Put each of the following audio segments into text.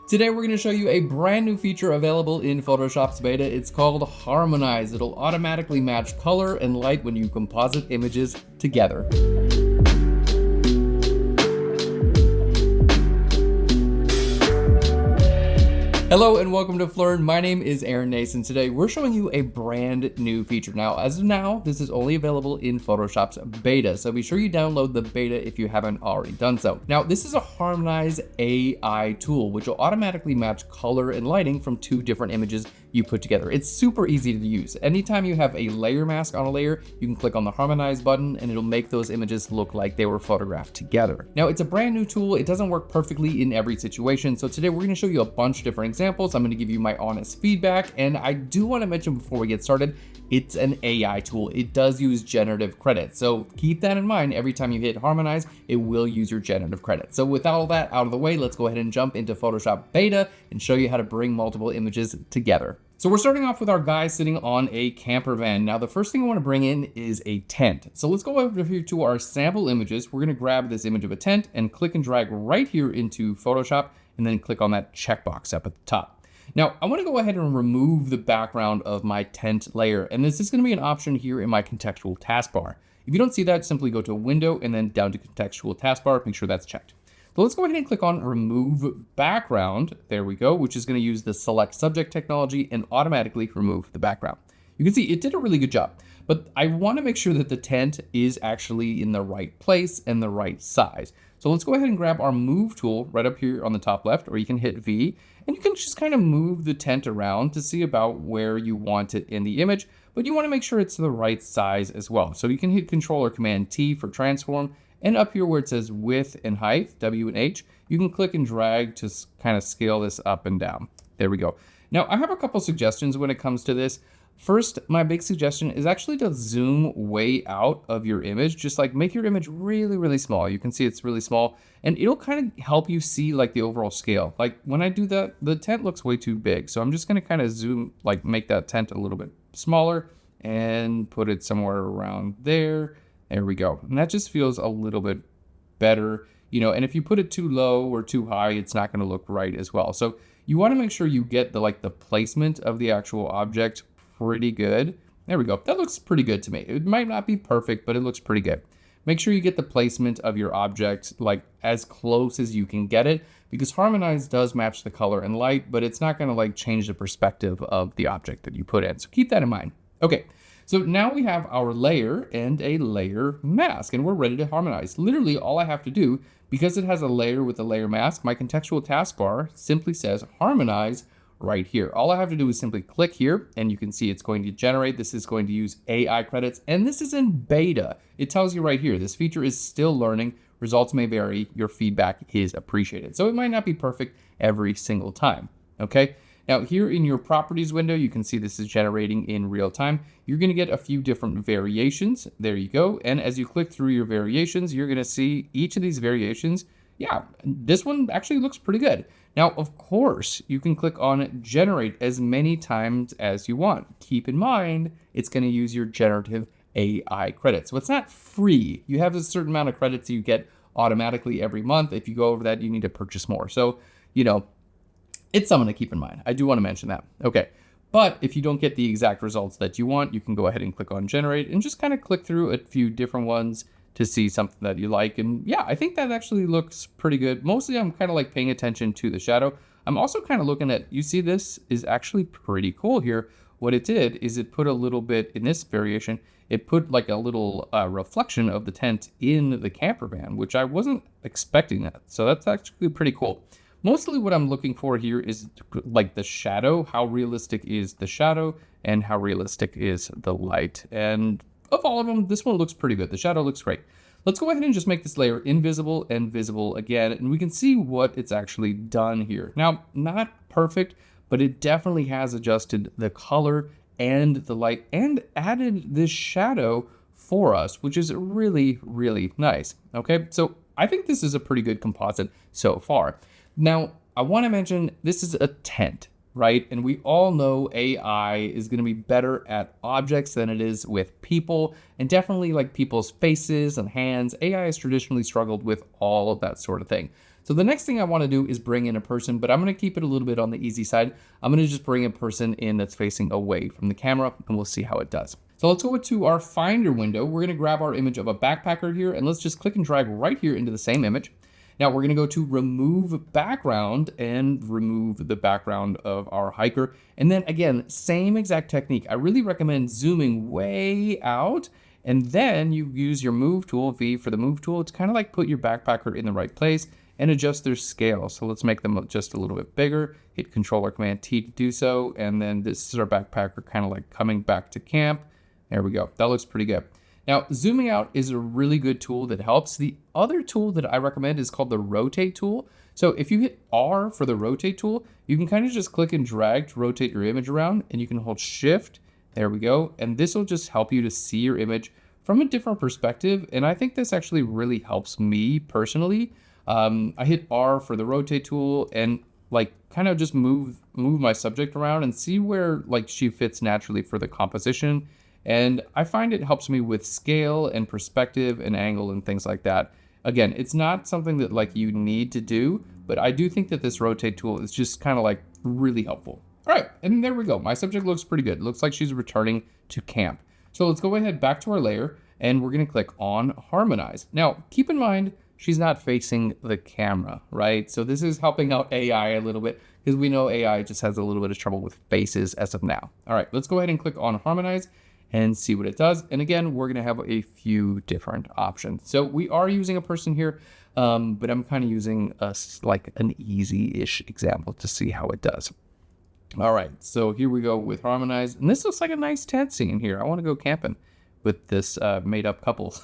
Today we're going to show you a brand new feature available in Photoshop's beta. It's called Harmonize. It'll automatically match color and light when you composite images together. Hello and welcome to Phlearn. My name is Aaron Nason. Today we're showing you a brand new feature. Now, as of now, this is only available in Photoshop's beta, so be sure you download the beta if you haven't already done so. Now, this is a Harmonize AI tool, which will automatically match color and lighting from two different images you put together. It's super easy to use. Anytime you have a layer mask on a layer, you can click on the Harmonize button and it'll make those images look like they were photographed together. Now, it's a brand new tool. It doesn't work perfectly in every situation, so today we're going to show you a bunch of different examples. I'm going to give you my honest feedback, and I do want to mention before we get started, it's an AI tool. It does use generative credits, so keep that in mind. Every time you hit Harmonize, it will use your generative credit. So with all that out of the way, let's go ahead and jump into Photoshop beta and show you how to bring multiple images together. So we're starting off with our guy sitting on a camper van. Now, the first thing I want to bring in is a tent. So let's go over here to our sample images. We're going to grab this image of a tent and click and drag right here into Photoshop, and then click on that checkbox up at the top. Now, I want to go ahead and remove the background of my tent layer, and this is going to be an option here in my contextual taskbar. If you don't see that, simply go to Window and then down to contextual taskbar, make sure that's checked. So let's go ahead and click on Remove Background. There we go, which is going to use the Select Subject technology and automatically remove the background. You can see it did a really good job, but I want to make sure that the tent is actually in the right place and the right size. So let's go ahead and grab our Move tool right up here on the top left, or you can hit V, and you can just kind of move the tent around to see about where you want it in the image, but you want to make sure it's the right size as well. So you can hit Control or Command T for transform, and up here where it says width and height, W and H, you can click and drag to kind of scale this up and down. There we go. Now, I have a couple suggestions when it comes to this. First, my big suggestion is actually to zoom way out of your image. Just like make your image really, really small. You can see it's really small, and it'll kind of help you see like the overall scale. Like when I do that, the tent looks way too big. So I'm just going to kind of zoom, like make that tent a little bit smaller and put it somewhere around there. There we go. And that just feels a little bit better, you know, and if you put it too low or too high, it's not going to look right as well. So you want to make sure you get the placement of the actual object pretty good. There we go. That looks pretty good to me. It might not be perfect, but it looks pretty good. Make sure you get the placement of your object like as close as you can get it, because Harmonize does match the color and light, but it's not going to like change the perspective of the object that you put in. So keep that in mind. Okay. So now we have our layer and a layer mask, and we're ready to harmonize. Literally all I have to do, because it has a layer with a layer mask, my contextual taskbar simply says harmonize right here. All I have to do is simply click here, and you can see it's going to generate. This is going to use AI credits, and this is in beta. It tells you right here, this feature is still learning. Results may vary. Your feedback is appreciated. So it might not be perfect every single time, okay? Now here in your properties window, you can see this is generating in real time. You're going to get a few different variations. There you go. And as you click through your variations, you're going to see each of these variations. Yeah, this one actually looks pretty good. Now, of course, you can click on generate as many times as you want. Keep in mind, it's going to use your generative AI credits. So it's not free. You have a certain amount of credits you get automatically every month. If you go over that, you need to purchase more. So, you know, it's something to keep in mind. I do want to mention that. Okay. But if you don't get the exact results that you want, you can go ahead and click on generate and just kind of click through a few different ones to see something that you like. And yeah, I think that actually looks pretty good. Mostly I'm kind of like paying attention to the shadow. I'm also kind of looking at, you see this is actually pretty cool here. What it did is it put a little bit in this variation, it put like a little reflection of the tent in the camper van, which I wasn't expecting that. So that's actually pretty cool. Mostly what I'm looking for here is like the shadow, how realistic is the shadow and how realistic is the light. And of all of them, this one looks pretty good. The shadow looks great. Let's go ahead and just make this layer invisible and visible again, and we can see what it's actually done here. Now, not perfect, but it definitely has adjusted the color and the light and added this shadow for us, which is really, really nice. Okay, so I think this is a pretty good composite so far. Now, I want to mention this is a tent, right? And we all know AI is going to be better at objects than it is with people, and definitely like people's faces and hands. AI has traditionally struggled with all of that sort of thing. So the next thing I want to do is bring in a person, but I'm going to keep it a little bit on the easy side. I'm going to just bring a person in that's facing away from the camera, and we'll see how it does. So let's go to our Finder window. We're going to grab our image of a backpacker here, and let's just click and drag right here into the same image. Now we're going to go to remove background and remove the background of our hiker. And then again, same exact technique. I really recommend zooming way out, and then you use your move tool, V for the move tool. It's kind of like put your backpacker in the right place and adjust their scale. So let's make them just a little bit bigger. Hit Control or Command T to do so. And then this is our backpacker kind of like coming back to camp. There we go. That looks pretty good. Now, zooming out is a really good tool that helps. The other tool that I recommend is called the rotate tool. So if you hit R for the rotate tool, you can kind of just click and drag to rotate your image around, and you can hold shift. There we go. And this will just help you to see your image from a different perspective. And I think this actually really helps me personally. I hit R for the rotate tool and like kind of just move my subject around and see where like she fits naturally for the composition. And I find it helps me with scale and perspective and angle and things like that. Again, it's not something that like you need to do, but I do think that this rotate tool is just kind of like really helpful. All right, and there we go. My subject looks pretty good. It looks like she's returning to camp. So let's go ahead back to our layer, and we're gonna click on Harmonize. Now, keep in mind, she's not facing the camera, right? So this is helping out AI a little bit because we know AI just has a little bit of trouble with faces as of now. All right, let's go ahead and click on Harmonize and see what it does. And again, we're gonna have a few different options. So we are using a person here, but I'm kind of using like an easy-ish example to see how it does. All right, so here we go with Harmonize. And this looks like a nice tent scene here. I wanna go camping with this made-up couple,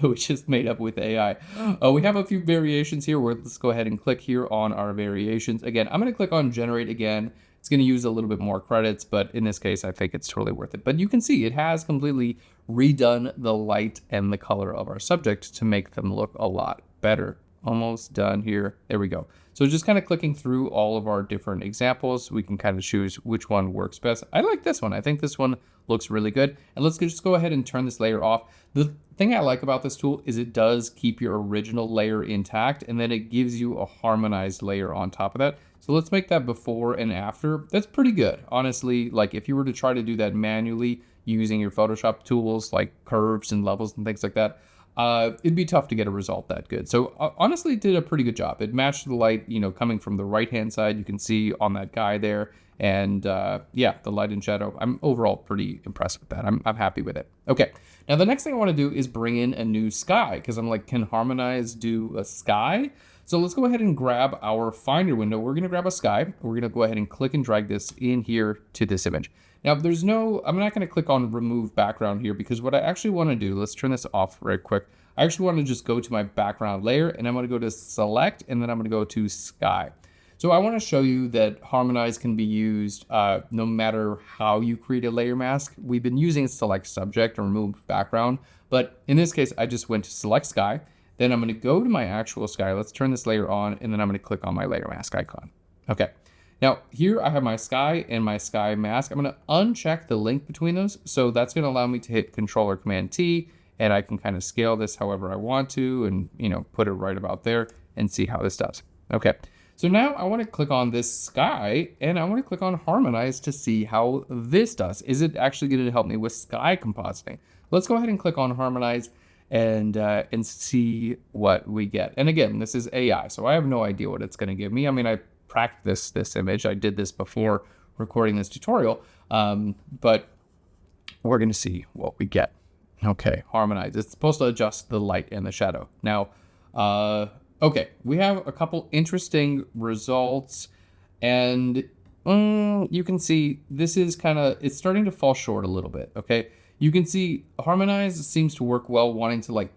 which is made up with AI. We have a few variations here. Let's go ahead and click here on our variations. Again, I'm gonna click on Generate again. It's going to use a little bit more credits, but in this case, I think it's totally worth it. But you can see it has completely redone the light and the color of our subject to make them look a lot better. Almost done here. There we go. So just kind of clicking through all of our different examples, we can kind of choose which one works best. I like this one. I think this one looks really good. And let's just go ahead and turn this layer off. The thing I like about this tool is it does keep your original layer intact, and then it gives you a harmonized layer on top of that. So let's make that before and after. That's pretty good. Honestly, like if you were to try to do that manually using your Photoshop tools like curves and levels and things like that, it'd be tough to get a result that good. So honestly, it did a pretty good job. It matched the light, you know, coming from the right-hand side. You can see on that guy there. And yeah, the light and shadow, I'm overall pretty impressed with that. I'm happy with it. Okay, now the next thing I want to do is bring in a new sky, because I'm like, can Harmonize do a sky? So let's go ahead and grab our Finder window. We're gonna grab a sky. We're gonna go ahead and click and drag this in here to this image. Now I'm not gonna click on remove background here, because what I actually wanna do, let's turn this off right quick. I actually wanna just go to my background layer, and I'm gonna go to select, and then I'm gonna go to sky. So I wanna show you that Harmonize can be used no matter how you create a layer mask. We've been using select subject and remove background, but in this case, I just went to select sky. Then I'm gonna go to my actual sky. Let's turn this layer on, and then I'm gonna click on my layer mask icon. Okay, now here I have my sky and my sky mask. I'm gonna uncheck the link between those. So that's gonna allow me to hit Control or Command T, and I can kind of scale this however I want to, and you know, put it right about there and see how this does. Okay, so now I wanna click on this sky, and I wanna click on Harmonize to see how this does. Is it actually gonna help me with sky compositing? Let's go ahead and click on Harmonize and see what we get. And again, this is AI, so I have no idea what it's going to give me. I mean, I practiced this image. I did this before recording this tutorial, but we're going to see what we get. Okay, Harmonize. It's supposed to adjust the light and the shadow. Now, okay, we have a couple interesting results, and you can see this is it's starting to fall short a little bit, okay? You can see Harmonize seems to work well wanting to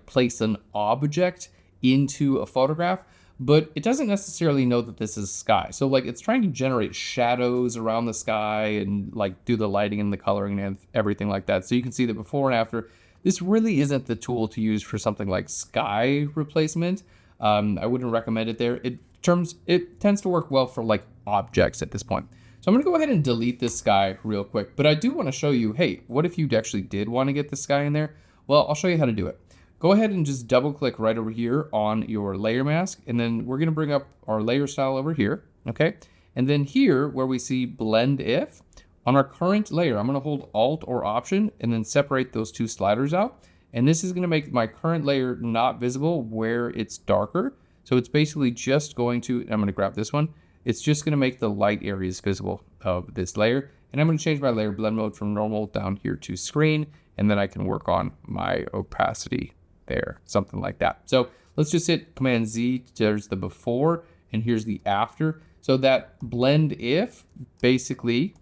place an object into a photograph, but it doesn't necessarily know that this is sky. So like it's trying to generate shadows around the sky and like do the lighting and the coloring and everything like that. So you can see that before and after, this really isn't the tool to use for something like sky replacement. I wouldn't recommend it there. It tends to work well for like objects at this point. So I'm gonna go ahead and delete this sky real quick, but I do wanna show you, hey, what if you actually did wanna get this sky in there? Well, I'll show you how to do it. go ahead and just double click right over here on your layer mask. And then we're gonna bring up our layer style over here, okay? And then here where we see blend if, on our current layer, I'm gonna hold Alt or Option and then separate those two sliders out. And this is gonna make my current layer not visible where it's darker. So it's basically just going to, I'm gonna grab this one. It's just gonna make the light areas visible of this layer. And I'm gonna change my layer blend mode from normal down here to screen. And then I can work on my opacity there, something like that. So let's just hit Command Z, there's the before, and here's the after. So that blend if, basically,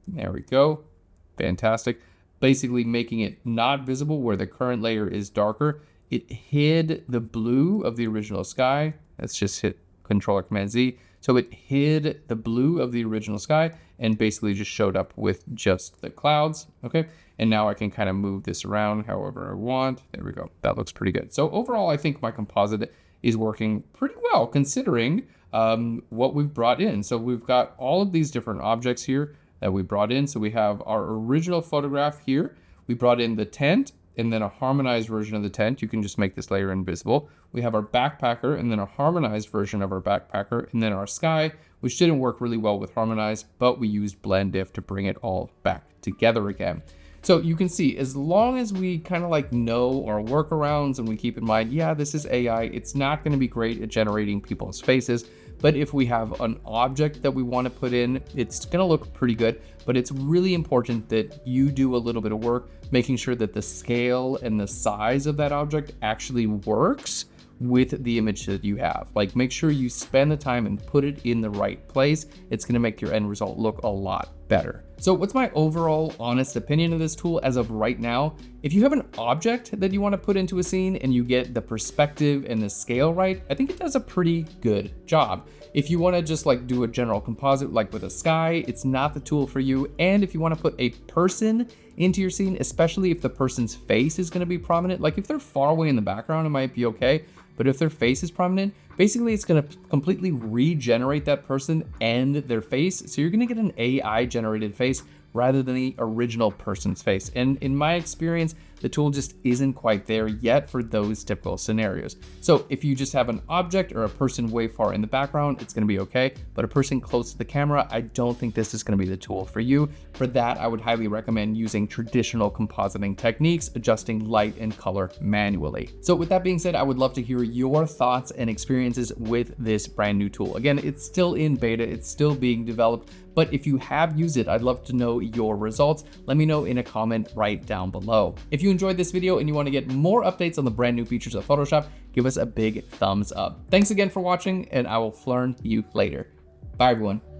there we go, fantastic. Basically making it not visible where the current layer is darker. It hid the blue of the original sky. Let's just hit Control or Command Z. So it hid the blue of the original sky and basically just showed up with just the clouds, okay? And now I can kind of move this around however I want. There we go, that looks pretty good. So overall, I think my composite is working pretty well considering what we've brought in. So we've got all of these different objects here that we brought in. So we have our original photograph here. We brought in the tent and then a harmonized version of the tent. You can just make this layer invisible. We have our backpacker and then a harmonized version of our backpacker and then our sky, which didn't work really well with harmonized, but we used blend if to bring it all back together again. So you can see, as long as we kind of like know our workarounds and we keep in mind, yeah, this is AI, it's not gonna be great at generating people's faces, but if we have an object that we wanna put in, it's gonna look pretty good, but it's really important that you do a little bit of work, making sure that the scale and the size of that object actually works with the image that you have. Like, make sure you spend the time and put it in the right place. It's gonna make your end result look a lot better. So what's my overall honest opinion of this tool as of right now? If you have an object that you wanna put into a scene and you get the perspective and the scale right, I think it does a pretty good job. If you wanna just like do a general composite like with a sky, it's not the tool for you. And if you wanna put a person into your scene, especially if the person's face is gonna be prominent, like if they're far away in the background, it might be okay. But if their face is prominent, basically it's gonna completely regenerate that person and their face. So you're gonna get an AI generated face rather than the original person's face. And in my experience, the tool just isn't quite there yet for those typical scenarios. So if you just have an object or a person way far in the background, it's gonna be okay. But a person close to the camera, I don't think this is gonna be the tool for you. For that, I would highly recommend using traditional compositing techniques, adjusting light and color manually. So with that being said, I would love to hear your thoughts and experiences with this brand new tool. Again, it's still in beta, it's still being developed, but if you have used it, I'd love to know your results. Let me know in a comment right down below. If you enjoyed this video and you want to get more updates on the brand new features of Photoshop, give us a big thumbs up. Thanks again for watching, and I will Phlearn you later. Bye everyone.